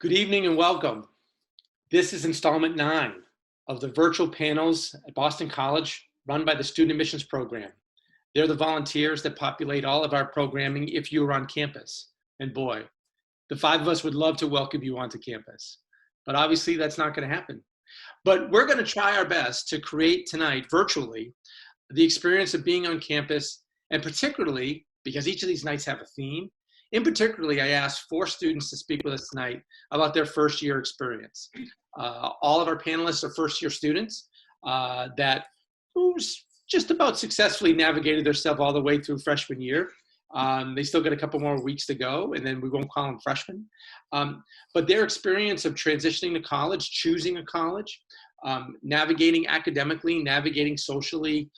Good evening and welcome. This is installment 9 of the virtual panels at Boston College run by the Student Admissions Program. They're the volunteers that populate all of our programming if you are on campus. And boy, the 5 of us would love to welcome you onto campus. But obviously that's not going to happen. But we're going to try our best to create tonight virtually the experience of being on campus, and particularly because each of these nights have a theme. In particularly, I asked 4 students to speak with us tonight about their first year experience. All of our panelists are first year students that who's just about successfully navigated themselves all the way through freshman year. They still got a couple more weeks to go, and then we won't call them freshmen. But their experience of transitioning to college, choosing a college, navigating academically, navigating socially,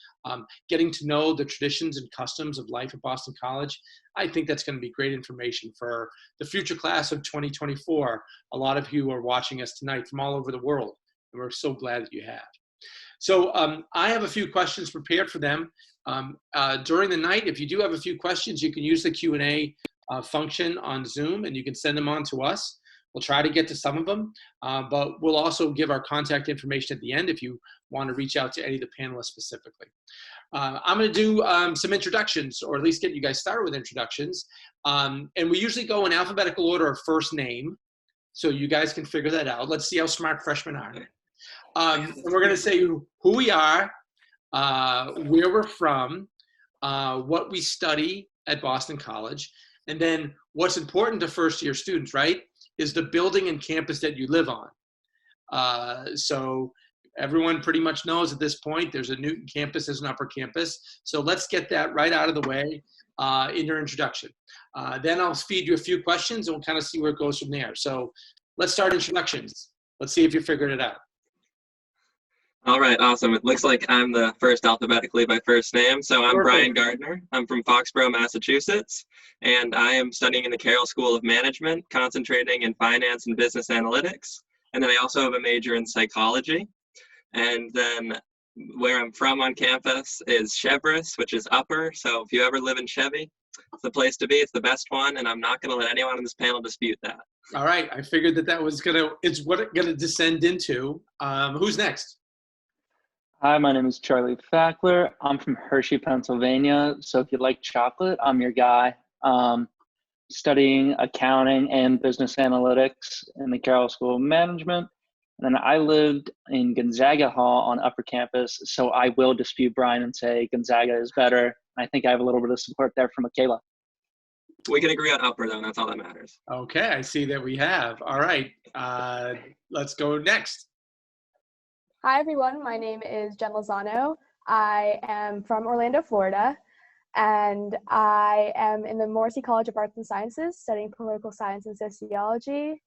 getting to know the traditions and customs of life at Boston College. I think that's going to be great information for the future class of 2024. A lot of you are watching us tonight from all over the world, and we're so glad that you have. So I have a few questions prepared for them. During the night, if you do have a few questions, you can use the Q&A function on Zoom, and you can send them on to us. We'll try to get to some of them, but we'll also give our contact information at the end if you want to reach out to any of the panelists specifically. I'm going to do some introductions, or at least get you guys started with introductions. And we usually go in alphabetical order of first name, so you guys can figure that out. Let's see how smart freshmen are. And we're going to say who we are, where we're from, what we study at Boston College, and then what's important to first year students, right, is the building and campus that you live on. So everyone pretty much knows at this point there's a Newton campus, there's an upper campus. So let's get that right out of the way in your introduction. Then I'll feed you a few questions and we'll kind of see where it goes from there. So let's start introductions. Let's see if you figured it out. All right, awesome. It looks like I'm the first alphabetically by first name. So I'm Perfect. Brian Gardner. I'm from Foxborough, Massachusetts, and I am studying in the Carroll School of Management, concentrating in finance and business analytics. And then I also have a major in psychology. And then where I'm from on campus is Cheverus, which is upper. So if you ever live in Chevy, it's the place to be. It's the best one, and I'm not going to let anyone on this panel dispute that. All right, I figured that was it's what it's gonna descend into. Who's next? Hi, my name is Charlie Fackler. I'm from Hershey, Pennsylvania. So if you like chocolate, I'm your guy. Studying accounting and business analytics in the Carroll School of Management. And then I lived in Gonzaga Hall on upper campus. So I will dispute Brian and say Gonzaga is better. I think I have a little bit of support there from Michaela. We can agree on upper, though, and that's all that matters. Okay, I see that we have. All right, let's go next. Hi, everyone. My name is Jen Lozano. I am from Orlando, Florida, and I am in the Morrissey College of Arts and Sciences studying political science and sociology.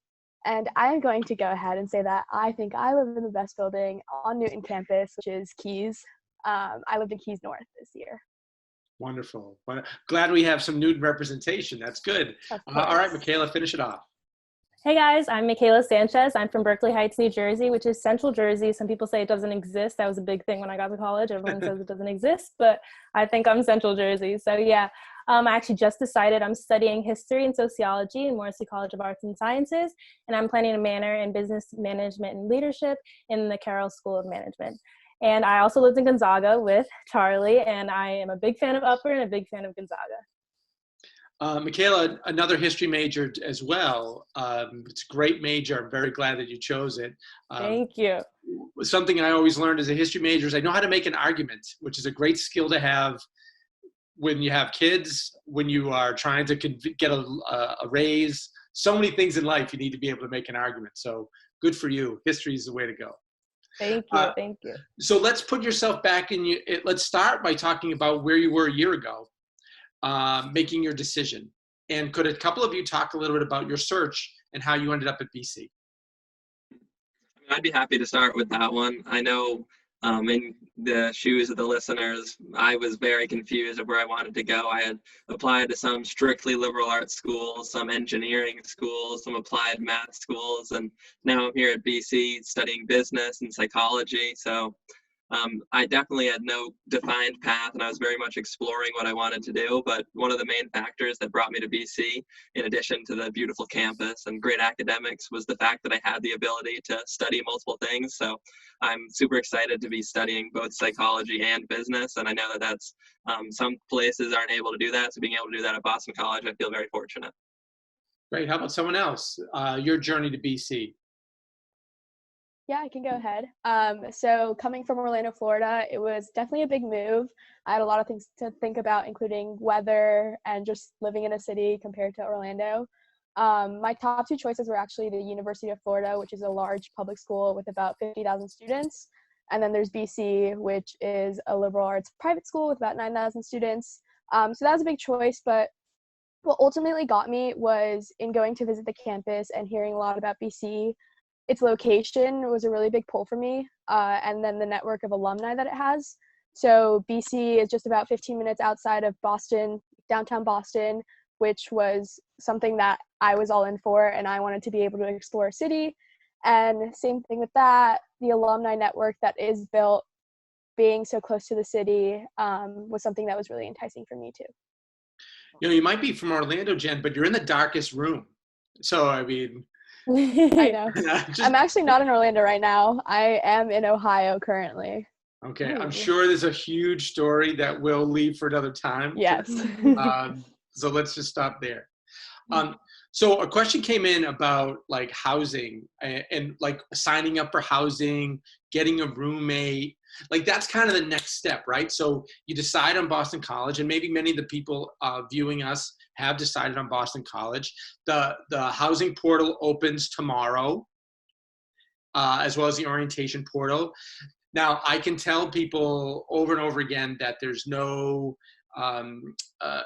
And I am going to go ahead and say that I think I live in the best building on Newton campus, which is Keys. I lived in Keys North this year. Wonderful. Glad we have some Newton representation. That's good. All right, Michaela, finish it off. Hey guys, I'm Michaela Sanchez. I'm from Berkeley Heights, New Jersey, which is Central Jersey. Some people say it doesn't exist. That was a big thing when I got to college. Everyone says it doesn't exist, but I think I'm Central Jersey. So yeah, I actually just decided I'm studying history and sociology in Morrissey College of Arts and Sciences, and I'm planning a minor in business management and leadership in the Carroll School of Management. And I also lived in Gonzaga with Charlie, and I am a big fan of Upper and a big fan of Gonzaga. Michaela, another history major as well. It's a great major. I'm very glad that you chose it. Thank you. Something I always learned as a history major is I know how to make an argument, which is a great skill to have when you have kids, when you are trying to get a raise. So many things in life you need to be able to make an argument. So good for you. History is the way to go. Thank you. Thank you. So let's put yourself back in. Let's start by talking about where you were a year ago. Making your decision. And could a couple of you talk a little bit about your search and how you ended up at BC? I'd be happy to start with that one. I know in the shoes of the listeners, I was very confused of where I wanted to go. I had applied to some strictly liberal arts schools, some engineering schools, some applied math schools, and now I'm here at BC studying business and psychology. So I definitely had no defined path, and I was very much exploring what I wanted to do. But one of the main factors that brought me to BC, in addition to the beautiful campus and great academics, was the fact that I had the ability to study multiple things. So I'm super excited to be studying both psychology and business, and I know that that's some places aren't able to do that. So being able to do that at Boston College, I feel very fortunate. Great. How about someone else? Your journey to BC. Yeah, I can go ahead. So coming from Orlando, Florida, it was definitely a big move. I had a lot of things to think about, including weather and just living in a city compared to Orlando. My top two choices were actually the University of Florida, which is a large public school with about 50,000 students. And then there's BC, which is a liberal arts private school with about 9,000 students. So that was a big choice, but what ultimately got me was in going to visit the campus and hearing a lot about BC. Its location was a really big pull for me, and then the network of alumni that it has. So BC is just about 15 minutes outside of Boston, downtown Boston, which was something that I was all in for, and I wanted to be able to explore a city. And same thing with that, the alumni network that is built, being so close to the city, was something that was really enticing for me too. You know, you might be from Orlando, Jen, but you're in the darkest room. So, I mean, I know. just, I'm actually not in Orlando right now. I am in Ohio currently. okay, I'm Ooh. sure there's a huge story that we'll leave for another time. Yes. So let's just stop there. So a question came in about like housing and like signing up for housing, getting a roommate. Like that's kind of the next step, right? So you decide on Boston College, and maybe many of the people viewing us have decided on Boston College. The housing portal opens tomorrow, as well as the orientation portal. Now, I can tell people over and over again that there's no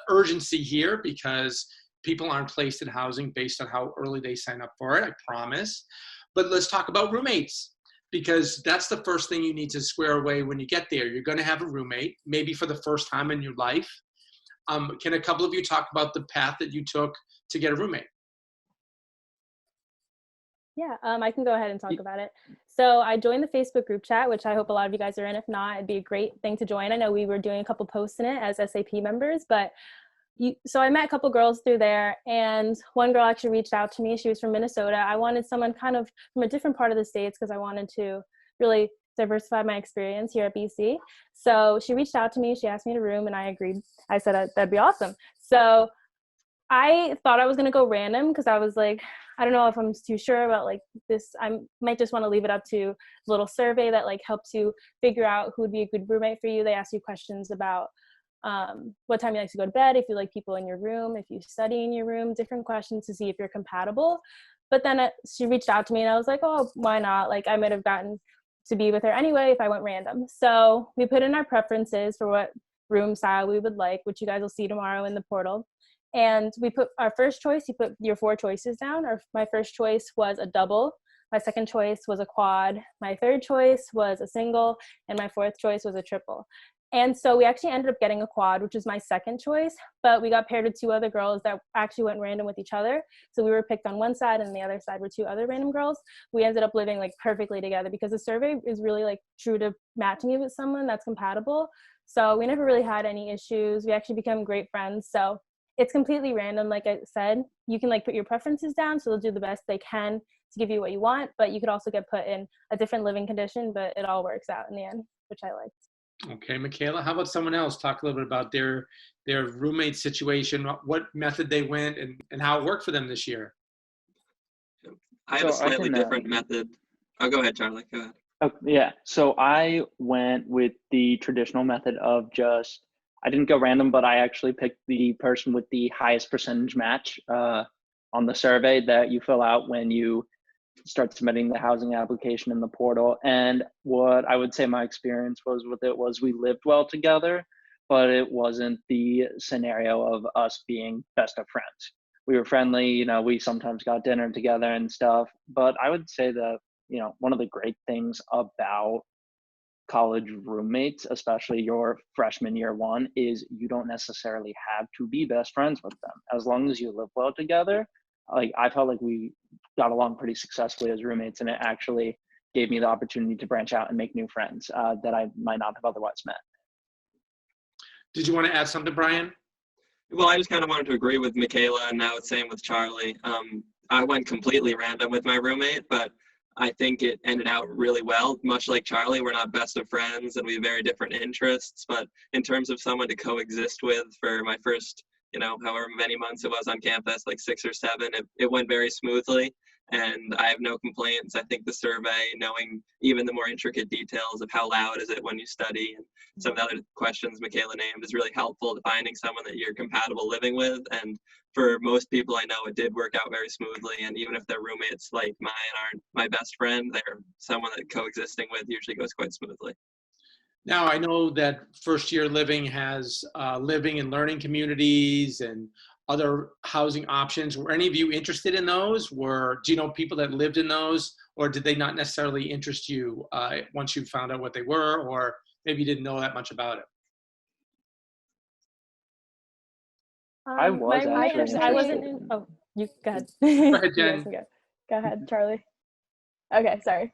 urgency here because people aren't placed in housing based on how early they sign up for it, I promise. But let's talk about roommates, because that's the first thing you need to square away when you get there. You're going to have a roommate, maybe for the first time in your life. Can a couple of you talk about the path that you took to get a roommate? Yeah, I can go ahead and talk about it. So I joined the Facebook group chat, which I hope a lot of you guys are in. If not, it'd be a great thing to join. I know we were doing a couple posts in it as SAP members, but so I met a couple girls through there, and one girl actually reached out to me. She was from Minnesota. I wanted someone kind of from a different part of the States because I wanted to really diversify my experience here at BC. So she reached out to me. She asked me to room, and I agreed. I said that'd be awesome. So I thought I was going to go random because I was like, I don't know if I'm too sure about like this. I might just want to leave it up to a little survey that like helps you figure out who would be a good roommate for you. They ask you questions about what time you like to go to bed, if you like people in your room, if you study in your room, different questions to see if you're compatible. But then she reached out to me and I was like, oh, why not? Like I might have gotten to be with her anyway if I went random. So we put in our preferences for what room style we would like, which you guys will see tomorrow in the portal. And we put our first choice, you put your 4 choices down. My first choice was a double. My second choice was a quad. My third choice was a single. And my fourth choice was a triple. And so we actually ended up getting a quad, which is my second choice, but we got paired with 2 other girls that actually went random with each other. So we were picked on one side and the other side were 2 other random girls. We ended up living like perfectly together because the survey is really like true to matching you with someone that's compatible. So we never really had any issues. We actually became great friends. So it's completely random. Like I said, you can like put your preferences down. So they'll do the best they can to give you what you want, but you could also get put in a different living condition, but it all works out in the end, which I liked. Okay, Michaela, how about someone else? Talk a little bit about their roommate situation, what method they went, and how it worked for them this year. I have a slightly different method. Oh, go ahead, Charlie. Go ahead. Oh, yeah. So I went with the traditional method of I didn't go random, but I actually picked the person with the highest percentage match on the survey that you fill out when you start submitting the housing application in the portal. And what I would say my experience was with it was we lived well together, but it wasn't the scenario of us being best of friends. We were friendly, you know, we sometimes got dinner together and stuff, but I would say that, you know, one of the great things about college roommates, especially your freshman year 1, is you don't necessarily have to be best friends with them. As long as you live well together, like I felt like we got along pretty successfully as roommates, and it actually gave me the opportunity to branch out and make new friends that I might not have otherwise met. Did you want to add something, Brian? Well, I just kind of wanted to agree with Michaela, and now it's same with Charlie. I went completely random with my roommate, but I think it ended out really well. Much like Charlie, we're not best of friends and we have very different interests, but in terms of someone to coexist with for my first, however many months it was on campus, like 6 or 7, it went very smoothly. And I have no complaints. I think the survey, knowing even the more intricate details of how loud is it when you study and some of the other questions Michaela named, is really helpful to finding someone that you're compatible living with. And for most people I know, it did work out very smoothly. And even if their roommates like mine aren't my best friend, they're someone that coexisting with usually goes quite smoothly. Now, I know that first year living has living and learning communities and other housing options. Were any of you interested in those? Do you know people that lived in those, or did they not necessarily interest you once you found out what they were, or maybe you didn't know that much about it? I was actually I wasn't in, oh, you go ahead. Go ahead, You Jen. guys can go. Go ahead, Charlie. Okay, sorry.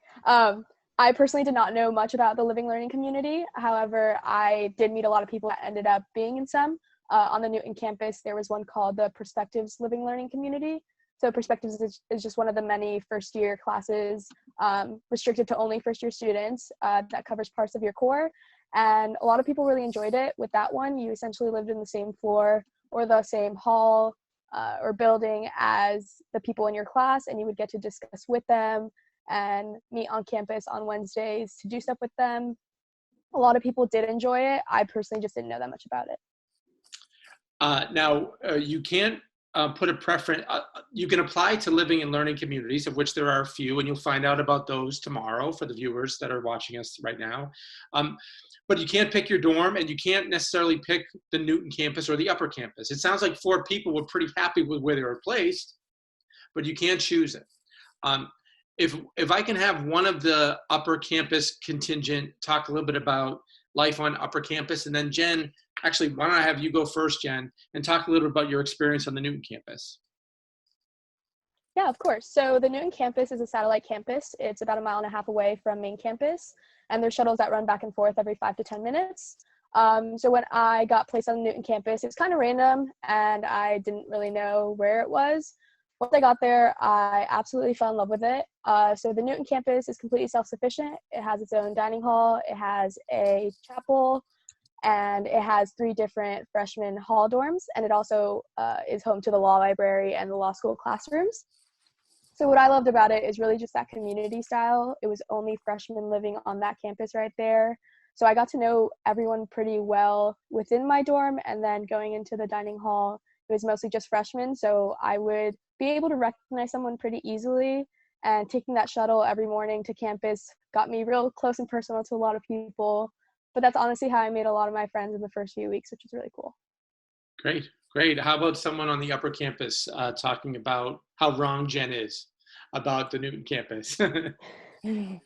I personally did not know much about the living learning community. However, I did meet a lot of people that ended up being in some. On the Newton campus, there was one called the Perspectives Living Learning Community. So Perspectives is just one of the many first year classes restricted to only first year students that covers parts of your core. And a lot of people really enjoyed it. With that one, you essentially lived in the same floor or the same hall or building as the people in your class, and you would get to discuss with them and meet on campus on Wednesdays to do stuff with them. A lot of people did enjoy it. I personally just didn't know that much about it. Now, you can't put a preference. You can apply to living and learning communities, of which there are a few, and you'll find out about those tomorrow for the viewers that are watching us right now. But you can't pick your dorm, and you can't necessarily pick the Newton campus or the upper campus. It sounds like 4 people were pretty happy with where they were placed, but you can't choose it. If I can have one of the upper campus contingent talk a little bit about life on upper campus, and then Jen, actually, why don't I have you go first, Jen, and talk a little bit about your experience on the Newton campus? Yeah, of course. So the Newton campus is a satellite campus. It's about 1.5 miles away from main campus, and there's shuttles that run back and forth every 5 to 10 minutes. So when I got placed on the Newton campus, it was kind of random, and I didn't really know where it was. Once I got there, I absolutely fell in love with it. So the Newton campus is completely self-sufficient. It has its own dining hall, it has a chapel, and it has 3 different freshman hall dorms, and it also is home to the law library and the law school classrooms. So what I loved about it is really just that community style. It was only freshmen living on that campus right there. So I got to know everyone pretty well within my dorm, and then going into the dining hall, it was mostly just freshmen. So I would be able to recognize someone pretty easily, and taking that shuttle every morning to campus got me real close and personal to a lot of people. But that's honestly how I made a lot of my friends in the first few weeks, which was really cool. Great, great. How about someone on the upper campus talking about how wrong Jen is about the Newton campus? I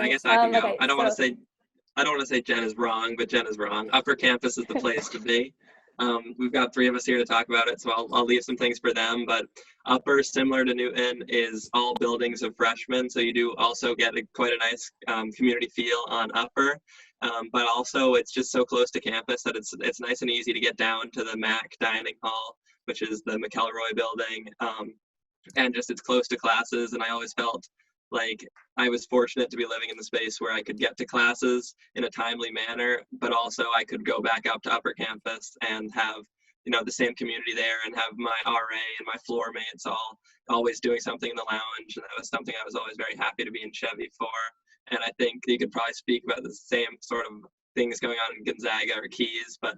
guess I can go. Okay, I don't want to say Jen is wrong, but Jen is wrong. Upper campus is the place to be. We've got 3 of us here to talk about it, so I'll leave some things for them. But upper, similar to Newton, is all buildings of freshmen, so you do also get quite a nice community feel on upper. But also, it's just so close to campus that it's nice and easy to get down to the MAC dining hall, which is the McElroy building, and just it's close to classes. And I always felt like I was fortunate to be living in the space where I could get to classes in a timely manner, but also I could go back up to upper campus and have, the same community there, and have my RA and my floor mates all always doing something in the lounge. And that was something I was always very happy to be in Chevy for. And I think you could probably speak about the same sort of things going on in Gonzaga or Keys, but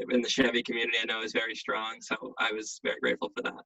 in the Chevy community, I know is very strong. So I was very grateful for that.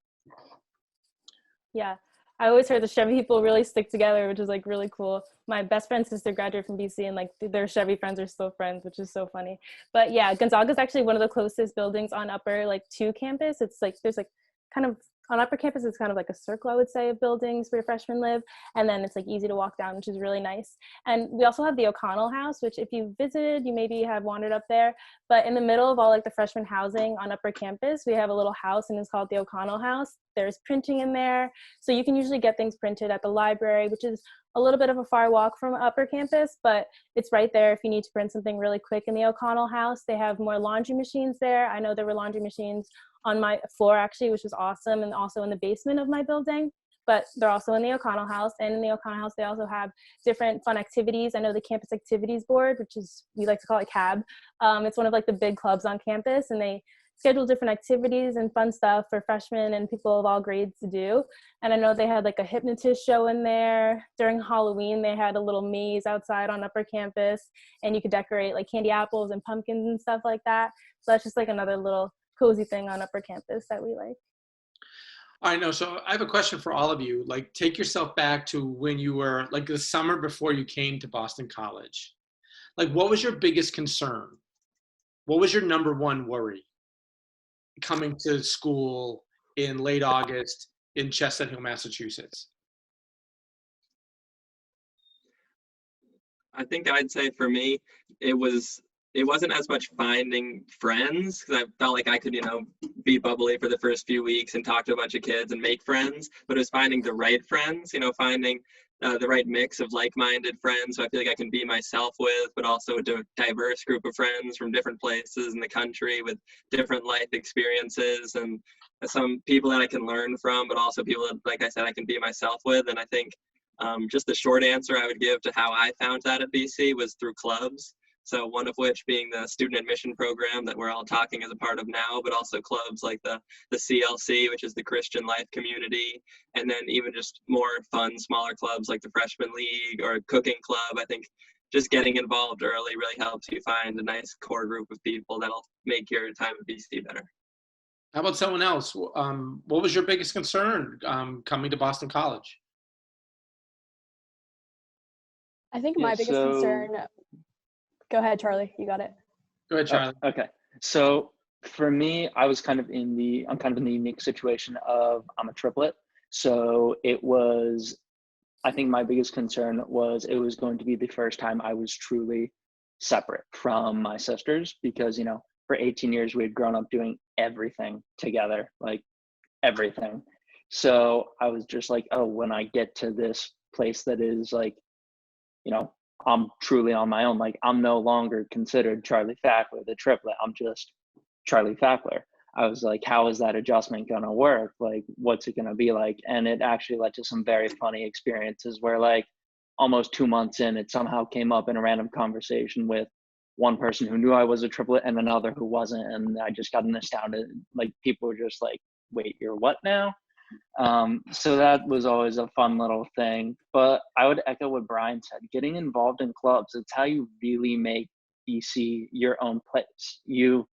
Yeah. I always heard the Chevy people really stick together, which is like really cool. My best friend's sister graduated from BC, and like their Chevy friends are still friends, which is so funny. But yeah, Gonzaga is actually one of the closest buildings on upper, like to campus. It's like there's like kind of on Upper Campus, it's kind of like a circle, I would say, of buildings where freshmen live. And then it's like easy to walk down, which is really nice. And we also have the O'Connell House, which if you visited, you maybe have wandered up there. But in the middle of all like the freshman housing on Upper Campus, we have a little house and it's called the O'Connell House. There's printing in there. So you can usually get things printed at the library, which is a little bit of a far walk from Upper Campus, but it's right there if you need to print something really quick in the O'Connell House. They have more laundry machines there. I know there were laundry machines on my floor actually, which was awesome, and also in the basement of my building, but they're also in the O'Connell House. And in the O'Connell House, they also have different fun activities. I know the Campus Activities Board, which is, we like to call it CAB. It's one of like the big clubs on campus, and they schedule different activities and fun stuff for freshmen and people of all grades to do. And I know they had like a hypnotist show in there. During Halloween, they had a little maze outside on Upper Campus, and you could decorate like candy apples and pumpkins and stuff like that. So that's just like another little cozy thing on Upper Campus that we like. I know. So I have a question for all of you. Like, take yourself back to when you were like the summer before you came to Boston College. Like, what was your biggest concern? What was your number one worry coming to school in late August in Chestnut Hill, Massachusetts? I think I'd say for me, it wasn't as much finding friends, because I felt like I could, be bubbly for the first few weeks and talk to a bunch of kids and make friends, but it was finding the right friends, finding the right mix of like-minded friends so I feel like I can be myself with, but also a diverse group of friends from different places in the country with different life experiences, and some people that I can learn from, but also people that, like I said, I can be myself with. And I think just the short answer I would give to how I found that at BC was through clubs. So one of which being the student admission program that we're all talking as a part of now, but also clubs like the CLC, which is the Christian Life Community, and then even just more fun, smaller clubs like the Freshman League or Cooking Club. I think just getting involved early really helps you find a nice core group of people that'll make your time at BC better. How about someone else? What was your biggest concern coming to Boston College? I think my biggest concern. Go ahead, Charlie. You got it. Go ahead, Charlie. Oh, okay. So for me, I'm kind of in the unique situation of I'm a triplet. So I think my biggest concern was it was going to be the first time I was truly separate from my sisters, because, for 18 years we had grown up doing everything together, like everything. So I was just like, oh, when I get to this place that is like, I'm truly on my own. Like, I'm no longer considered Charlie Fackler, the triplet. I'm just Charlie Fackler. I was like, how is that adjustment going to work? Like, what's it going to be like? And it actually led to some very funny experiences where, like, almost 2 months in, it somehow came up in a random conversation with one person who knew I was a triplet and another who wasn't. And I just got astounded. Like, people were just like, wait, you're what now? So that was always a fun little thing. But I would echo what Brian said. Getting involved in clubs, it's how you really make BC your own place. You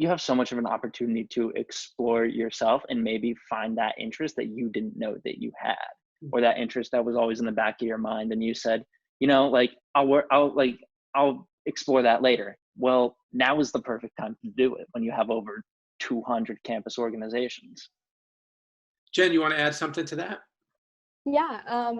have so much of an opportunity to explore yourself and maybe find that interest that you didn't know that you had, or that interest that was always in the back of your mind. And you said, like, I'll explore that later. Well, now is the perfect time to do it when you have over 200 campus organizations. Jen, you want to add something to that? Yeah,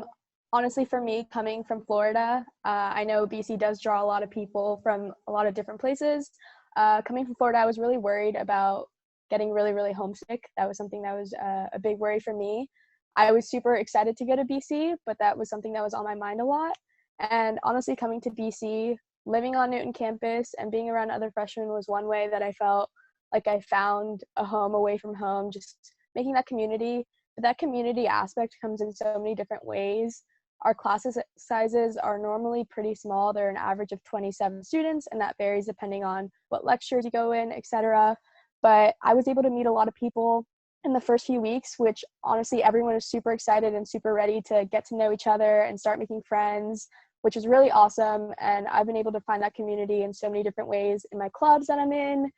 honestly, for me, coming from Florida, I know BC does draw a lot of people from a lot of different places. Coming from Florida, I was really worried about getting really, really homesick. That was something that was a big worry for me. I was super excited to go to BC, but that was something that was on my mind a lot. And honestly, coming to BC, living on Newton campus and being around other freshmen was one way that I felt like I found a home away from home, just making that community. But that community aspect comes in so many different ways. Our class sizes are normally pretty small. They're an average of 27 students, and that varies depending on what lectures you go in, etc. But I was able to meet a lot of people in the first few weeks, which honestly everyone is super excited and super ready to get to know each other and start making friends, which is really awesome. And I've been able to find that community in so many different ways in my clubs that I'm in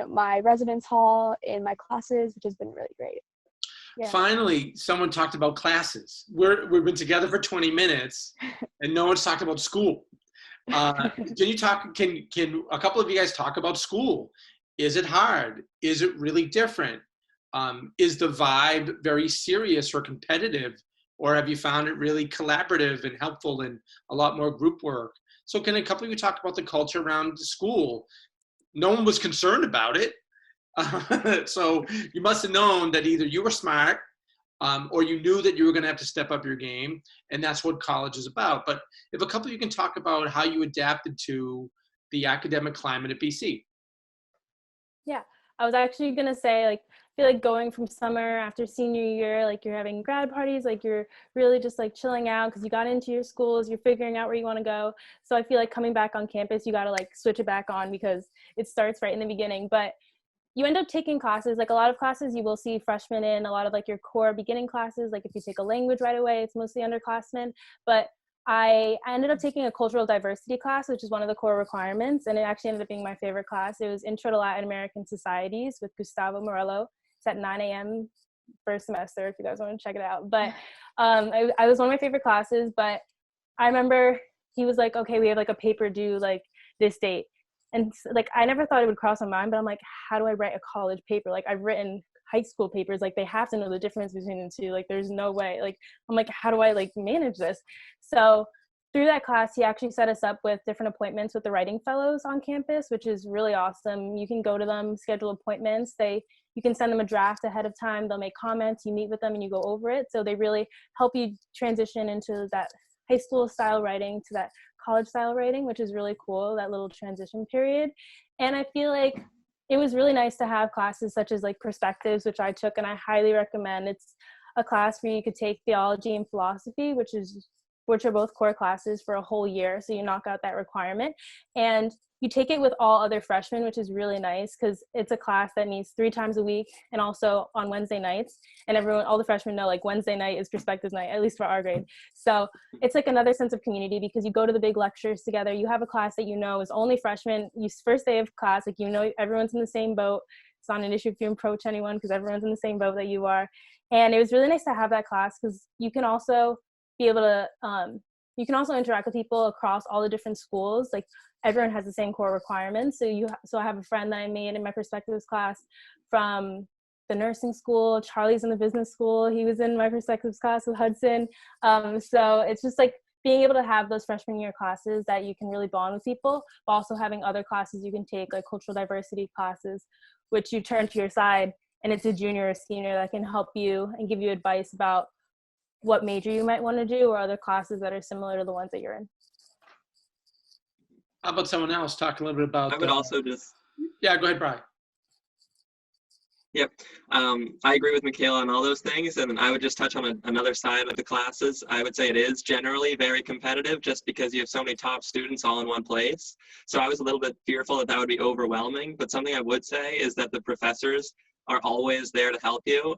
my residence hall, in my classes, which has been really great. Yeah. Finally, someone talked about classes. We've been together for 20 minutes and no one's talked about school. Can a couple of you guys talk about school? Is it hard? Is it really different? Is the vibe very serious or competitive, or have you found it really collaborative and helpful and a lot more group work? So can a couple of you talk about the culture around the school? No one was concerned about it. So you must have known that either you were smart or you knew that you were going to have to step up your game. And that's what college is about. But if a couple of you can talk about how you adapted to the academic climate at BC. Yeah, I was actually gonna say, like, I feel like going from summer after senior year, like you're having grad parties, like you're really just like chilling out because you got into your schools, you're figuring out where you want to go. So I feel like coming back on campus, you got to like switch it back on because it starts right in the beginning. But you end up taking classes, like a lot of classes you will see freshmen in, a lot of like your core beginning classes, like if you take a language right away, it's mostly underclassmen. But I ended up taking a cultural diversity class, which is one of the core requirements, and it actually ended up being my favorite class. It was Intro to Latin American Societies with Gustavo Morello. It's at 9 a.m. first semester if you guys want to check it out. But I was one of my favorite classes, but I remember he was like, okay, we have like a paper due like this date. And like, I never thought it would cross my mind, but I'm like, how do I write a college paper? Like I've written high school papers, like they have to know the difference between the two. Like there's no way, like, I'm like, how do I like manage this? So through that class, he actually set us up with different appointments with the writing fellows on campus, which is really awesome. You can go to them, schedule appointments. You can send them a draft ahead of time. They'll make comments, you meet with them and you go over it. So they really help you transition into that high school style writing to that college style writing, which is really cool, that little transition period. And I feel like it was really nice to have classes such as like perspectives, which I took, and I highly recommend. It's a class where you could take theology and philosophy, which are both core classes for a whole year. So you knock out that requirement and you take it with all other freshmen, which is really nice because it's a class that meets 3 times a week and also on Wednesday nights. And all the freshmen know like Wednesday night is perspectives night, at least for our grade. So it's like another sense of community because you go to the big lectures together. You have a class that you know is only freshmen. First day of class, like you know everyone's in the same boat. It's not an issue if you approach anyone because everyone's in the same boat that you are. And it was really nice to have that class because you can also be able to you can also interact with people across all the different schools. Like everyone has the same core requirements. So I have a friend that I made in my perspectives class from the nursing school. Charlie's in the business school. He was in my perspectives class with Hudson. So it's just like being able to have those freshman year classes that you can really bond with people, but also having other classes you can take, like cultural diversity classes, which you turn to your side, and it's a junior or senior that can help you and give you advice about what major you might want to do or other classes that are similar to the ones that you're in. How about someone else talk a little bit about? I would also just. Yeah, go ahead, Brian. Yep. I agree with Michaela on all those things. And I would just touch on another side of the classes. I would say it is generally very competitive just because you have so many top students all in one place. So I was a little bit fearful that would be overwhelming. But something I would say is that the professors are always there to help you.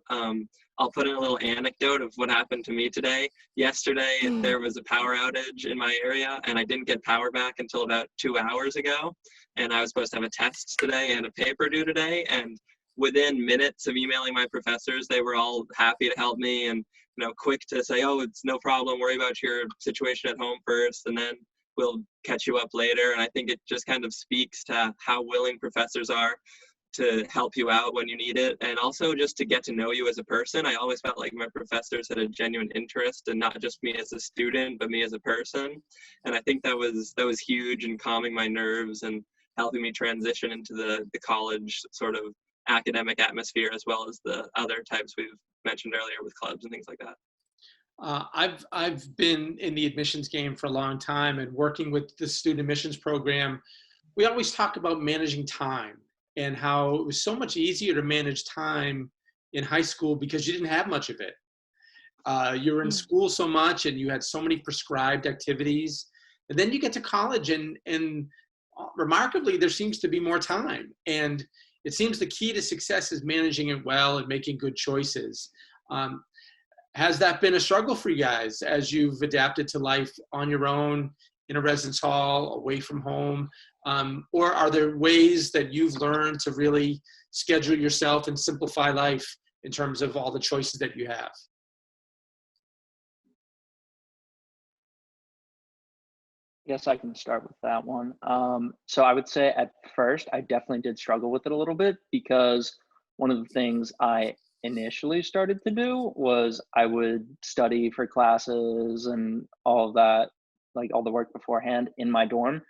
I'll put in a little anecdote of what happened to me today. Yesterday, there was a power outage in my area, and I didn't get power back until about 2 hours ago. And I was supposed to have a test today and a paper due today. And within minutes of emailing my professors, they were all happy to help me and quick to say, oh, it's no problem, worry about your situation at home first, and then we'll catch you up later. And I think it just kind of speaks to how willing professors are to help you out when you need it, and also just to get to know you as a person. I always felt like my professors had a genuine interest in not just me as a student, but me as a person. And I think that was huge in calming my nerves and helping me transition into the college sort of academic atmosphere, as well as the other types we've mentioned earlier with clubs and things like that. I've been in the admissions game for a long time, and working with the student admissions program, we always talk about managing time and how it was so much easier to manage time in high school because you didn't have much of it. You were in school so much and you had so many prescribed activities. And then you get to college and remarkably, there seems to be more time. And it seems the key to success is managing it well and making good choices. Has that been a struggle for you guys as you've adapted to life on your own, in a residence hall, away from home? Or are there ways that you've learned to really schedule yourself and simplify life in terms of all the choices that you have? Yes, I can start with that one. So I would say at first, I definitely did struggle with it a little bit because one of the things I initially started to do was I would study for classes and all of that, like all the work beforehand in my dorm,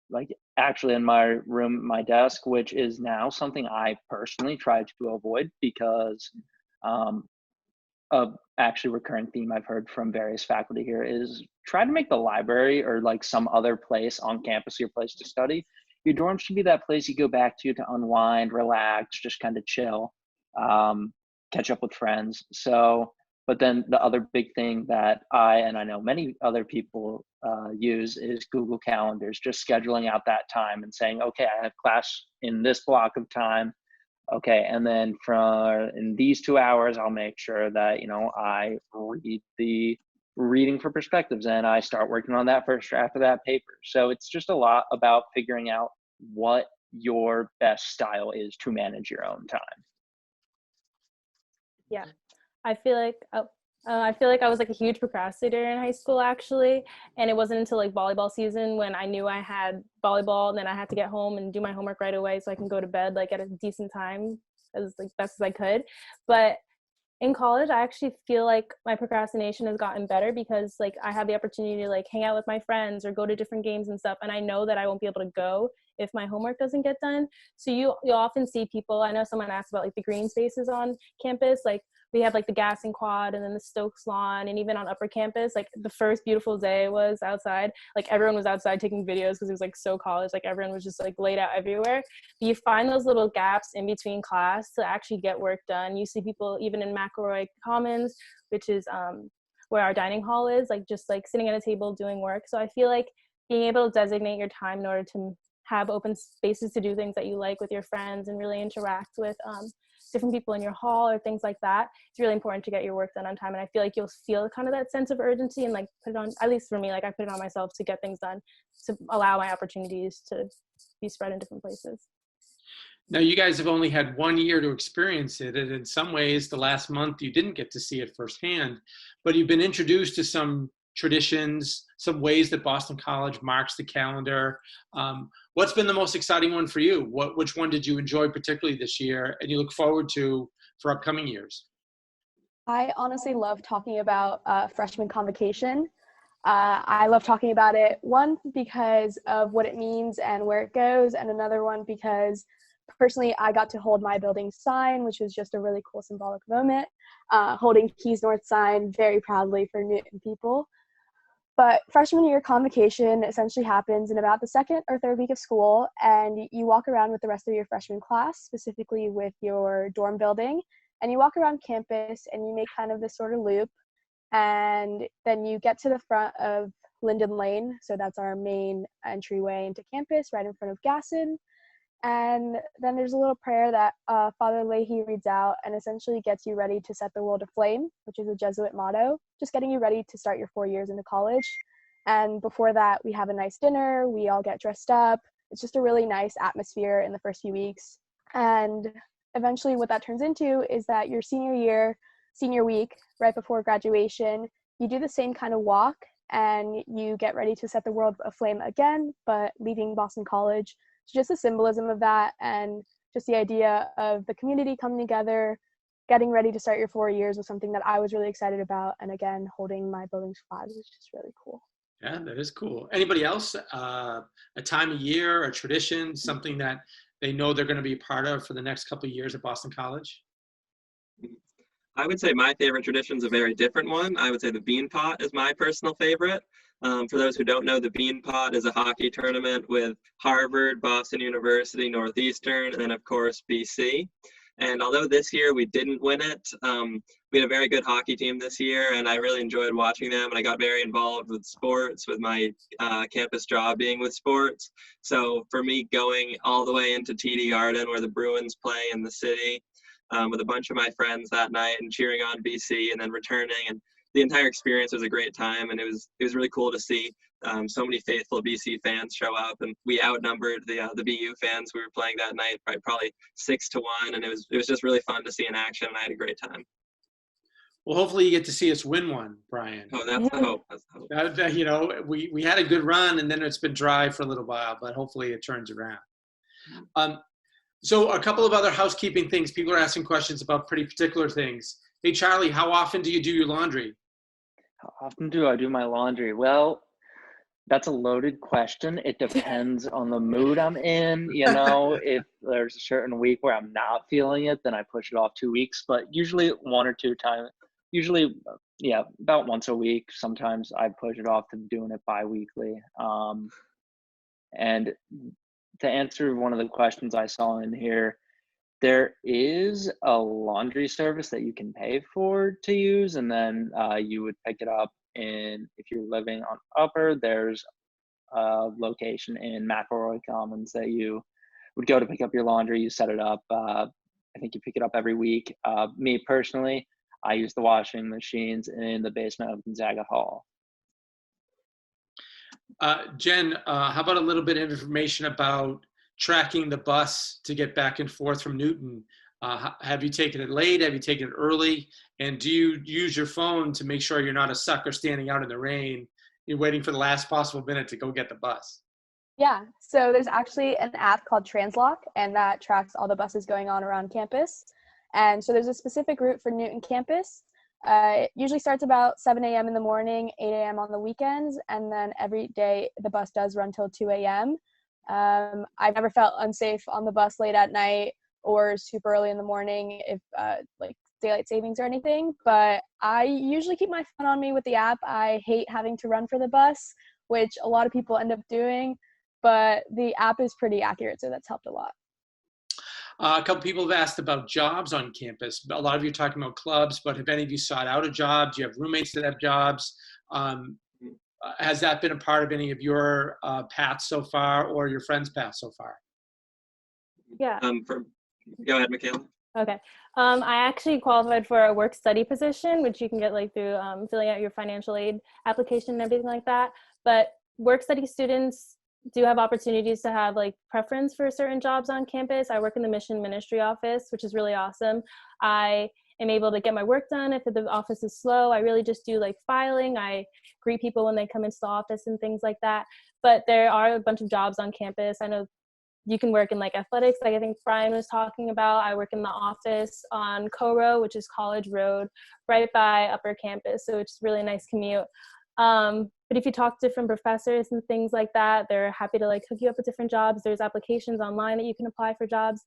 like actually in my room, my desk, which is now something I personally try to avoid because a actually recurring theme I've heard from various faculty here is try to make the library or like some other place on campus your place to study. Your dorm should be that place you go back to unwind, relax, just kind of chill, catch up with friends. So, but then the other big thing that and I know many other people use is Google Calendars, just scheduling out that time and saying, okay, I have class in this block of time. Okay, and then in these 2 hours, I'll make sure that, I read the reading for perspectives and I start working on that first draft of that paper. So it's just a lot about figuring out what your best style is to manage your own time. Yeah, I feel like I was like a huge procrastinator in high school actually, and it wasn't until like volleyball season when I knew I had volleyball and then I had to get home and do my homework right away so I can go to bed like at a decent time as like best as I could. But in college, I actually feel like my procrastination has gotten better because like I have the opportunity to like hang out with my friends or go to different games and stuff, and I know that I won't be able to go if my homework doesn't get done. So you often see people, I know someone asked about like the green spaces on campus, like we have like the Gaston Quad and then the Stokes Lawn, and even on upper campus, like the first beautiful day was outside, like everyone was outside taking videos because it was like so college, like everyone was just like laid out everywhere. But you find those little gaps in between class to actually get work done. You see people even in McElroy Commons, which is where our dining hall is, like just like sitting at a table doing work. So I feel like being able to designate your time in order to have open spaces to do things that you like with your friends and really interact with different people in your hall or things like that, it's really important to get your work done on time. And I feel like you'll feel kind of that sense of urgency and like put it on, at least for me, like I put it on myself to get things done, to allow my opportunities to be spread in different places. Now, you guys have only had 1 year to experience it, and in some ways, the last month you didn't get to see it firsthand, but you've been introduced to some traditions, some ways that Boston College marks the calendar. What's been the most exciting one for you? Which one did you enjoy particularly this year and you look forward to for upcoming years? I honestly love talking about freshman convocation. I love talking about it, one, because of what it means and where it goes, and another one because personally I got to hold my building sign, which was just a really cool symbolic moment, holding Keys North sign very proudly for Newton people. But freshman year convocation essentially happens in about the second or third week of school, and you walk around with the rest of your freshman class, specifically with your dorm building, and you walk around campus and you make kind of this sort of loop, and then you get to the front of Linden Lane, so that's our main entryway into campus, right in front of Gaston. And then there's a little prayer that Father Leahy reads out and essentially gets you ready to set the world aflame, which is a Jesuit motto, just getting you ready to start your 4 years into college. And before that, we have a nice dinner. We all get dressed up. It's just a really nice atmosphere in the first few weeks. And eventually what that turns into is that your senior week, right before graduation, you do the same kind of walk and you get ready to set the world aflame again, but leaving Boston College. So just the symbolism of that and just the idea of the community coming together, getting ready to start your 4 years was something that I was really excited about. And again, holding my building's flag was just really cool. Yeah, that is cool. Anybody else? A time of year, a tradition, something that they know they're going to be a part of for the next couple of years at Boston College? I would say my favorite tradition is a very different one. I would say the Bean Pot is my personal favorite. For those who don't know, the Bean Pot is a hockey tournament with Harvard, Boston University, Northeastern, and then of course BC. And although this year we didn't win it, we had a very good hockey team this year, and I really enjoyed watching them. And I got very involved with sports, with my campus job being with sports. So for me, going all the way into TD Garden, where the Bruins play in the city, with a bunch of my friends that night and cheering on BC, and then returning, and the entire experience was a great time, and it was really cool to see so many faithful BC fans show up, and we outnumbered the BU fans we were playing that night by probably 6-1, and it was just really fun to see in action, and I had a great time. Well, hopefully you get to see us win one, Brian. Oh, that's the hope. That's the hope. You know, we had a good run, and then it's been dry for a little while, but hopefully it turns around. So a couple of other housekeeping things. People are asking questions about pretty particular things. Hey, Charlie, how often do you do your laundry? How often do I do my laundry? Well, that's a loaded question. It depends on the mood I'm in. You know, if there's a certain week where I'm not feeling it, then I push it off 2 weeks, but usually 1 or 2 times, usually, yeah, about once a week. Sometimes I push it off to doing it bi-weekly. And to answer one of the questions I saw in here, there is a laundry service that you can pay for to use, and then you would pick it up. And if you're living on Upper, there's a location in McElroy Commons that you would go to pick up your laundry. You set it up. I think you pick it up every week. Me personally, I use the washing machines in the basement of Gonzaga Hall. Jen, how about a little bit of information about tracking the bus to get back and forth from Newton? Have you taken it late? Have you taken it early? And do you use your phone to make sure you're not a sucker standing out in the rain? You're waiting for the last possible minute to go get the bus. Yeah, so there's actually an app called Translock, and that tracks all the buses going on around campus. And so there's a specific route for Newton campus. It usually starts about 7 a.m. in the morning, 8 a.m. on the weekends, and then every day the bus does run till 2 a.m. I've never felt unsafe on the bus late at night or super early in the morning if like daylight savings or anything, but I usually keep my phone on me with the app. I hate having to run for the bus, which a lot of people end up doing, but the app is pretty accurate, so that's helped a lot. A couple people have asked about jobs on campus. A lot of you are talking about clubs, but have any of you sought out a job? Do you have roommates that have jobs? Has that been a part of any of your paths so far, or your friends' paths so far? Yeah. Go ahead, Michaela. Okay. I actually qualified for a work-study position, which you can get like through filling out your financial aid application and everything like that. But work-study students do have opportunities to have like preference for certain jobs on campus. I work in the mission ministry office, which is really awesome. I am able to get my work done. If the office is slow, I really just do like filing. I greet people when they come into the office and things like that. But there are a bunch of jobs on campus. I know you can work in like athletics, like I think Brian was talking about. I work in the office on Coro, which is College Road, right by Upper Campus. So it's really a nice commute. But if you talk to different professors and things like that, they're happy to like hook you up with different jobs. There's applications online that you can apply for jobs.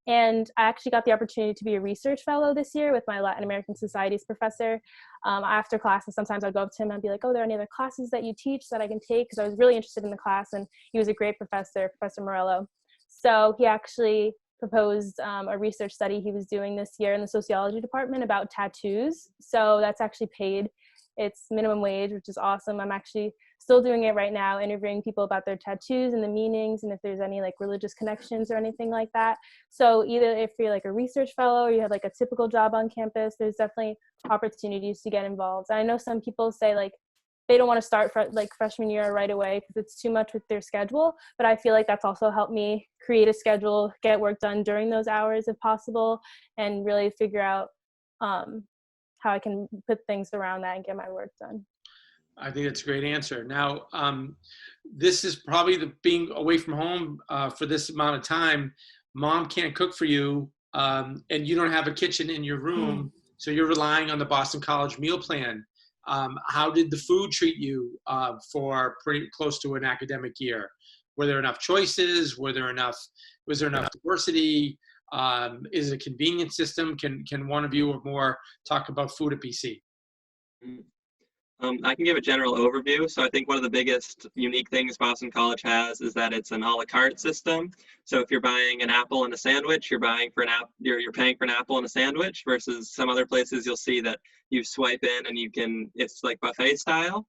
And I actually got the opportunity to be a research fellow this year with my Latin American Societies professor. After classes, sometimes I'd go up to him and be like, oh, are there any other classes that you teach that I can take? Because I was really interested in the class, and he was a great professor, Professor Morello. So he actually proposed a research study he was doing this year in the sociology department about tattoos. So that's actually paid. It's minimum wage, which is awesome. I'm actually still doing it right now, interviewing people about their tattoos and the meanings and if there's any like religious connections or anything like that. So either if you're like a research fellow or you have like a typical job on campus, there's definitely opportunities to get involved. I know some people say like they don't want to start like freshman year right away because it's too much with their schedule, but I feel like that's also helped me create a schedule, get work done during those hours if possible, and really figure out how I can put things around that and get my work done. I think that's a great answer. Now, this is probably being away from home for this amount of time. Mom can't cook for you, and you don't have a kitchen in your room, so you're relying on the Boston College meal plan. How did the food treat you for pretty close to an academic year? Were there enough choices? Was there enough diversity? Is it a convenient system? Can one of you or more talk about food at BC? I can give a general overview. So I think one of the biggest unique things Boston College has is that it's an a la carte system. So if you're buying an apple and a sandwich, you're paying for an apple and a sandwich, versus some other places you'll see that you swipe in and it's like buffet style.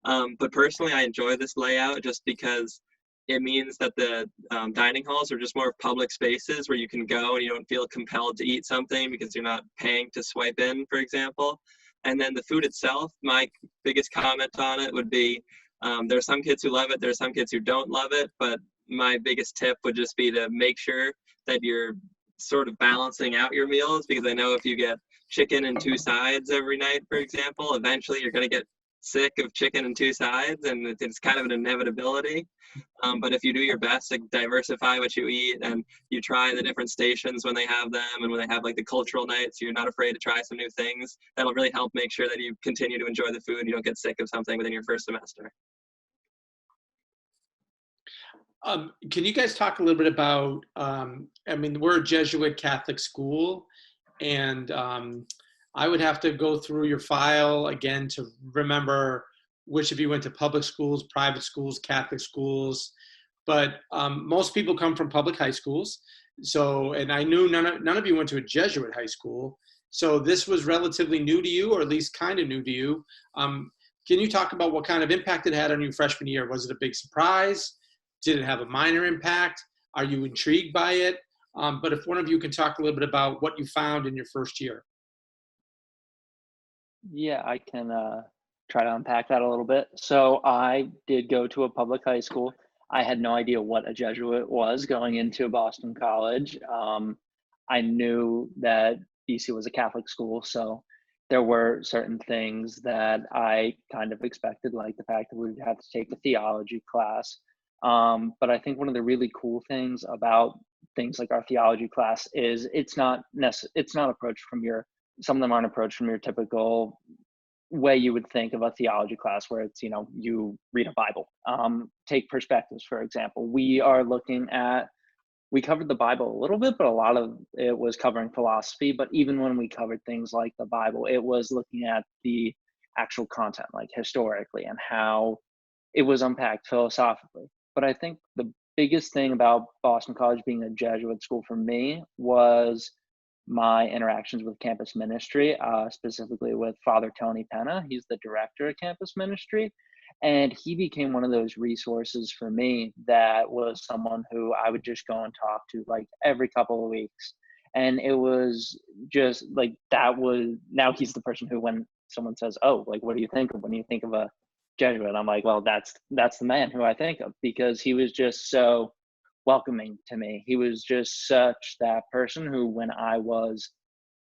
But personally, I enjoy this layout just because it means that the dining halls are just more public spaces where you can go and you don't feel compelled to eat something because you're not paying to swipe in, for example. And then the food itself, my biggest comment on it would be, there are some kids who love it, there are some kids who don't love it, but my biggest tip would just be to make sure that you're sort of balancing out your meals, because I know if you get chicken and 2 sides every night, for example, eventually you're going to get sick of chicken and two sides, and it's kind of an inevitability. But if you do your best to diversify what you eat, and you try the different stations when they have them, and when they have like the cultural nights, you're not afraid to try some new things, that'll really help make sure that you continue to enjoy the food and you don't get sick of something within your first semester. Can you guys talk a little bit about, I mean, we're a Jesuit Catholic school, and I would have to go through your file again to remember which of you went to public schools, private schools, Catholic schools, but most people come from public high schools. So, and I knew none of you went to a Jesuit high school. So this was relatively new to you, or at least kind of new to you. Can you talk about what kind of impact it had on you freshman year? Was it a big surprise? Did it have a minor impact? Are you intrigued by it? But if one of you can talk a little bit about what you found in your first year. Yeah, I can try to unpack that a little bit. So I did go to a public high school. I had no idea what a Jesuit was going into Boston College. I knew that BC was a Catholic school, so there were certain things that I kind of expected, like the fact that we would have to take a theology class. But I think one of the really cool things about things like our theology class is it's not approached from some of them aren't approached from your typical way you would think of a theology class, where it's, you read a Bible. Take perspectives, for example. We covered the Bible a little bit, but a lot of it was covering philosophy. But even when we covered things like the Bible, it was looking at the actual content, like historically, and how it was unpacked philosophically. But I think the biggest thing about Boston College being a Jesuit school for me was my interactions with campus ministry, specifically with Father Tony Penna. He's the director of campus ministry. And he became one of those resources for me that was someone who I would just go and talk to like every couple of weeks. And it was just like, now he's the person who, when someone says, oh, like, what do you think of when you think of a Jesuit? I'm like, well, that's the man who I think of, because he was just so welcoming to me. He was just such that person who, when I was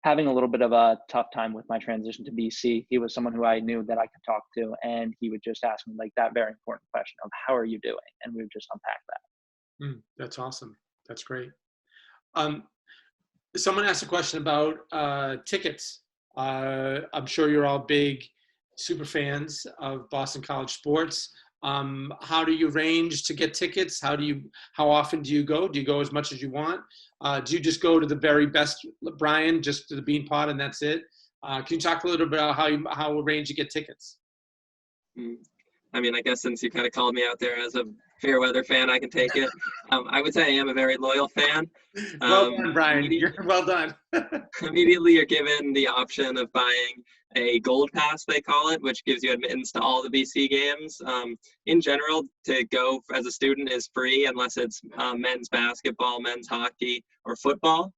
having a little bit of a tough time with my transition to BC, he was someone who I knew that I could talk to, and he would just ask me like that very important question of, how are you doing? And we would just unpack that. That's awesome. That's great. Someone asked a question about tickets. I'm sure you're all big super fans of Boston College sports. How do you arrange to get tickets? How often do you go? Do you go as much as you want? Do you just go to the very best, Brian, just to the Bean Pot and that's it? Can you talk a little bit about how arrange to get tickets? I mean, I guess since you kind of called me out there as a fair weather fan, I can take it. I would say I am a very loyal fan. Well done, Brian. You're well done. Immediately, you're given the option of buying a gold pass, they call it, which gives you admittance to all the BC games. In general, to go as a student is free unless it's men's basketball, men's hockey, or football.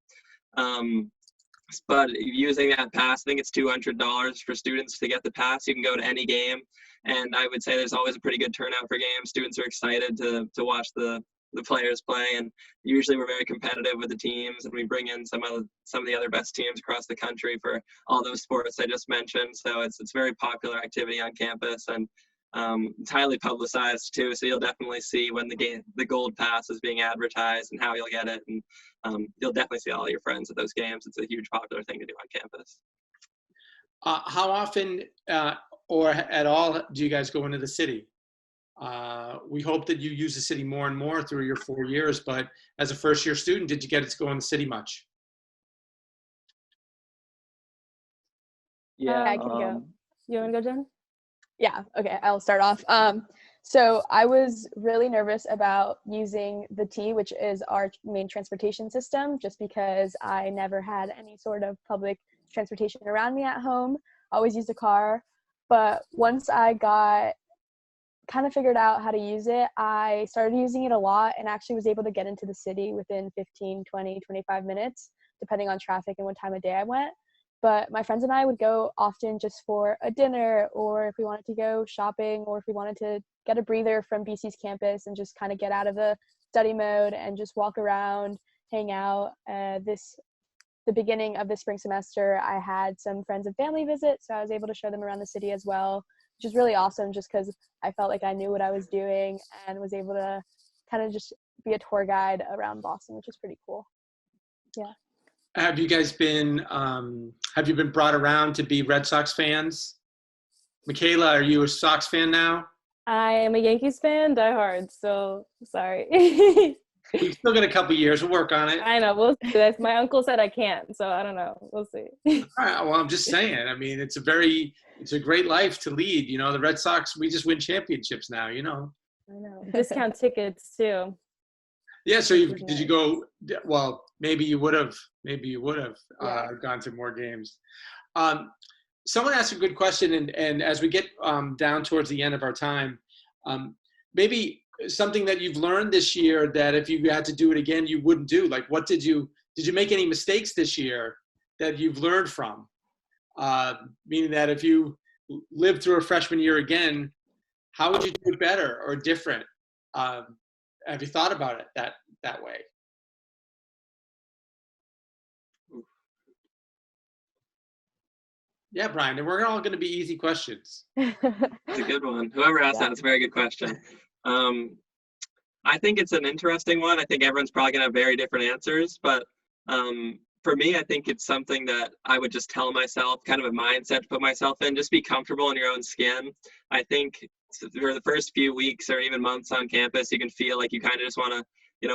But using that pass, I think it's $200 for students to get the pass. You can go to any game, and I would say there's always a pretty good turnout for games. Students are excited to watch the players play, and usually we're very competitive with the teams, and we bring in some of the other best teams across the country for all those sports I just mentioned. So it's a very popular activity on campus, and it's highly publicized too. So you'll definitely see when the gold pass is being advertised and how you'll get it, and you'll definitely see all your friends at those games. It's a huge popular thing to do on campus. How often or at all do you guys go into the city? We hope that you use the city more and more through your 4 years, but as a first-year student, did you get to go in the city much? Yeah, I can go. You want to go, Jen? Yeah, okay, I'll start off. So I was really nervous about using the T, which is our main transportation system, just because I never had any sort of public transportation around me at home. I always used a car. But once I kind of figured out how to use it, I started using it a lot and actually was able to get into the city within 15, 20, 25 minutes, depending on traffic and what time of day I went. But my friends and I would go often just for a dinner, or if we wanted to go shopping, or if we wanted to get a breather from BC's campus and just kind of get out of the study mode and just walk around, hang out. The beginning of the spring semester, I had some friends and family visit, so I was able to show them around the city as well. which is really awesome just because I felt like I knew what I was doing and was able to kind of just be a tour guide around Boston, which is pretty cool. Yeah. Have you guys been, have you been brought around to be Red Sox fans? Michaela, are you a Sox fan now? I am a Yankees fan, die hard, so sorry. We've still got a couple years. We'll work on it. I know, we'll see. That's, my uncle said I can't, so I don't know. We'll see. All right, well, I'm just saying. I mean, it's a great life to lead. You know, the Red Sox, we just win championships now, you know. I know. Discount tickets, too. Yeah, so did you go, well, maybe you would have gone to more games. Someone asked a good question, and as we get down towards the end of our time, maybe something that you've learned this year that if you had to do it again, you wouldn't do. Like, what did you make any mistakes this year that you've learned from? Meaning that if you lived through a freshman year again, how would you do it better or different? Have you thought about it that way? Yeah, Brian, and we're all going to be easy questions. It's a good one. Whoever asked that, it's a very good question. I think it's an interesting one. I think everyone's probably going to have very different answers, but for me, I think it's something that I would just tell myself, kind of a mindset to put myself in, just be comfortable in your own skin. I think for the first few weeks or even months on campus, you can feel like you kind of just want to,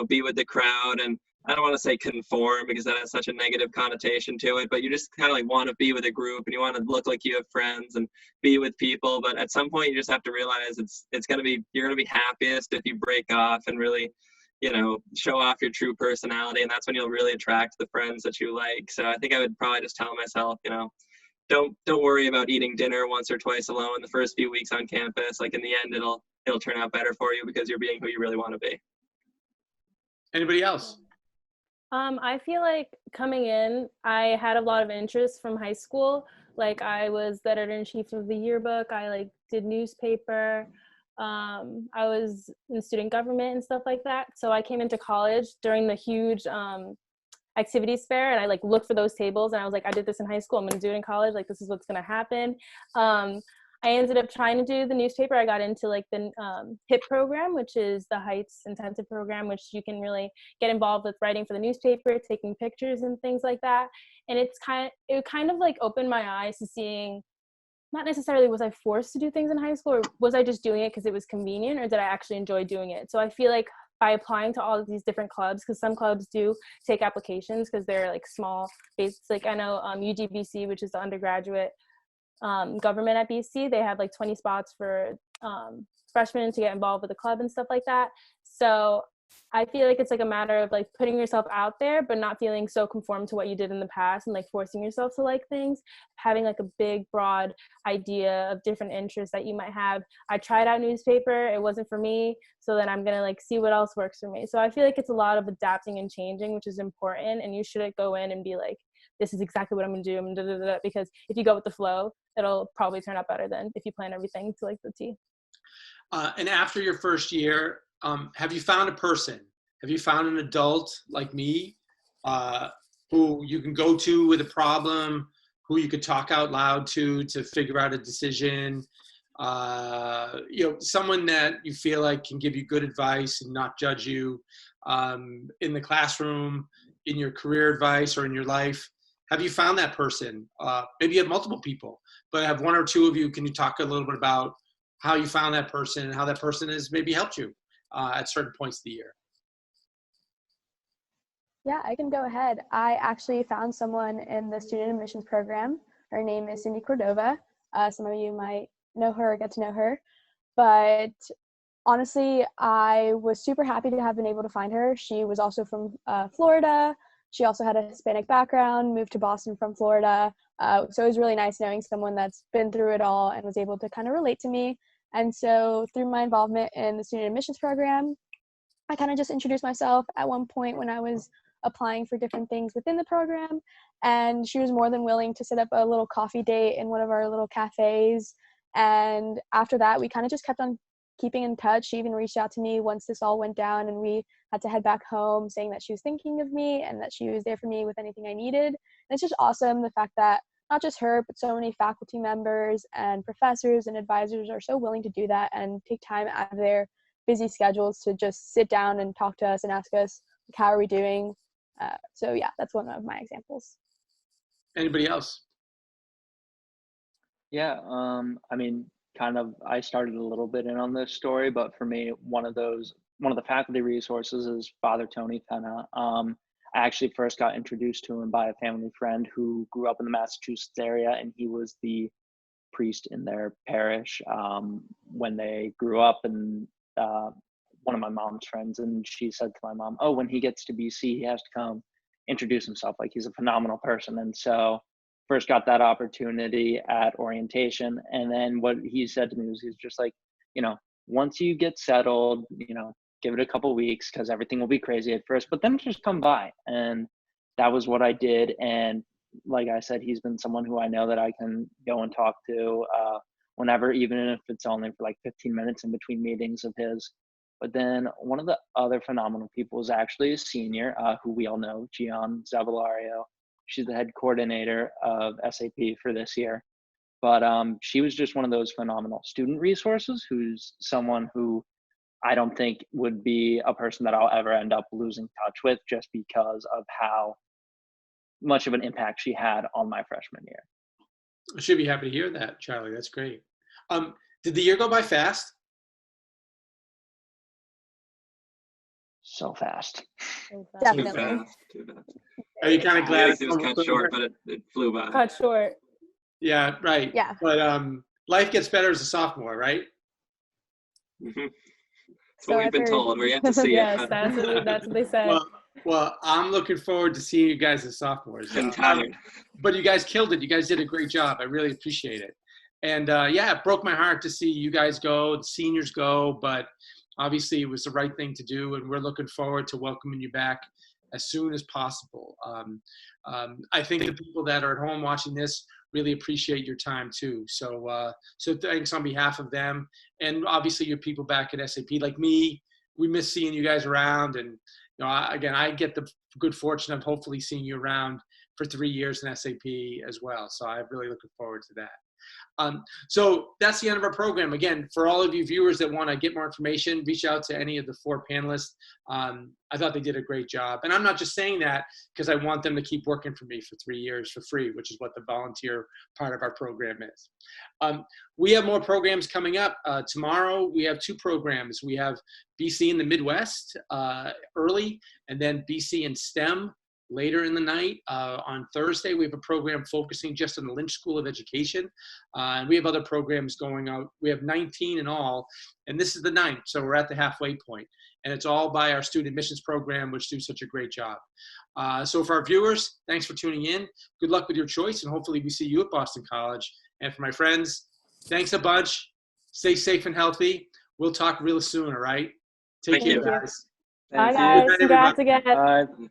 be with the crowd. And I don't want to say conform because that has such a negative connotation to it, but you just kind of like want to be with a group and you want to look like you have friends and be with people. But at some point you just have to realize you're going to be happiest if you break off and really, show off your true personality. And that's when you'll really attract the friends that you like. So I think I would probably just tell myself, don't worry about eating dinner once or twice alone the first few weeks on campus. Like in the end, it'll turn out better for you because you're being who you really want to be. Anybody else? I feel like coming in, I had a lot of interest from high school. Like I was the editor-in-chief of the yearbook. I did newspaper. I was in student government and stuff like that. So I came into college during the huge activities fair, and I looked for those tables, and I was like, I did this in high school, I'm gonna do it in college, this is what's gonna happen. I ended up trying to do the newspaper. I got into the HIP program, which is the Heights Intensive Program, which you can really get involved with writing for the newspaper, taking pictures and things like that. And it kind of opened my eyes to seeing, not necessarily was I forced to do things in high school, or was I just doing it because it was convenient, or did I actually enjoy doing it? So I feel like by applying to all of these different clubs, because some clubs do take applications because they're small based, I know UGBC, which is the undergraduate government at BC, they have 20 spots for freshmen to get involved with the club and stuff like that. So I feel like it's a matter of putting yourself out there, but not feeling so conformed to what you did in the past and forcing yourself to like things, having a big broad idea of different interests that you might have. I tried out newspaper, it wasn't for me, so then I'm gonna see what else works for me. So I feel like it's a lot of adapting and changing, which is important, and you shouldn't go in and be this is exactly what I'm gonna do, because if you go with the flow, it'll probably turn out better than if you plan everything to the T. And after your first year, have you found a person? Have you found an adult like me who you can go to with a problem, who you could talk out loud to figure out a decision? Someone that you feel like can give you good advice and not judge you in the classroom, in your career advice, or in your life. Have you found that person? Maybe you have multiple people, but have one or two of you. Can you talk a little bit about how you found that person and how that person has maybe helped you at certain points of the year? Yeah, I can go ahead. I actually found someone in the student admissions program. Her name is Cindy Cordova. Some of you might know her or get to know her. But honestly, I was super happy to have been able to find her. She was also from Florida. She also had a Hispanic background, moved to Boston from Florida. So it was really nice knowing someone that's been through it all and was able to kind of relate to me. And so through my involvement in the student admissions program, I kind of just introduced myself at one point when I was applying for different things within the program. And she was more than willing to set up a little coffee date in one of our little cafes. And after that, we kind of just kept on keeping in touch. She even reached out to me once this all went down and we had to head back home, saying that she was thinking of me and that she was there for me with anything I needed. And it's just awesome, the fact that not just her, but so many faculty members and professors and advisors are so willing to do that and take time out of their busy schedules to just sit down and talk to us and ask us, like, how are we doing? So yeah, that's one of my examples. Anybody else? Yeah, I mean, I started a little bit in on this story, but for me, one of the faculty resources is Father Tony Penna. I actually first got introduced to him by a family friend who grew up in the Massachusetts area, and he was the priest in their parish when they grew up. And one of my mom's friends, and she said to my mom, "Oh, when he gets to BC, he has to come introduce himself. Like, he's a phenomenal person." And so first got that opportunity at orientation. And then what he said to me was, he's just like, once you get settled, give it a couple weeks, because everything will be crazy at first, but then just come by. And that was what I did. And like I said, he's been someone who I know that I can go and talk to whenever, even if it's only for like 15 minutes in between meetings of his. But then one of the other phenomenal people is actually a senior who we all know, Gian Zavalario. She's the head coordinator of SAP for this year. But she was just one of those phenomenal student resources, who's someone who I don't think would be a person that I'll ever end up losing touch with, just because of how much of an impact she had on my freshman year. I should be happy to hear that, Charlie. That's great. Did the year go by fast? So fast. Definitely. Too fast. Are you kind of glad It was cut short, but it flew by. Cut short. Yeah, right. Yeah. But life gets better as a sophomore, right? Mm-hmm. That's So what we've I've been heard. told. We're yet to see Yes, it. that's what they said. Well, I'm looking forward to seeing you guys as sophomores. I'm tired. But you guys killed it. You guys did a great job. I really appreciate it. And yeah, it broke my heart to see you guys go, the seniors go, but obviously it was the right thing to do. And we're looking forward to welcoming you back as soon as possible. I think the people that are at home watching this really appreciate your time too. So thanks on behalf of them, and obviously your people back at SAP. Like me, we miss seeing you guys around. And again, I get the good fortune of hopefully seeing you around for 3 years in SAP as well. So I'm really looking forward to that. So that's the end of our program. Again, for all of you viewers that want to get more information, reach out to any of the 4 panelists. I thought they did a great job. And I'm not just saying that because I want them to keep working for me for 3 years for free, which is what the volunteer part of our program is. We have more programs coming up. Tomorrow, we have 2 programs. We have BC in the Midwest early, and then BC in STEM later in the night. On Thursday, we have a program focusing just on the Lynch School of Education. And we have other programs going out. We have 19 in all, and this is the 9th, so we're at the halfway point. And it's all by our student admissions program, which do such a great job. So for our viewers, thanks for tuning in. Good luck with your choice, and hopefully we see you at Boston College. And for my friends, thanks a bunch. Stay safe and healthy. We'll talk real soon, all right? Take care, guys. Bye, guys. Good night, everybody. Congrats again. Bye.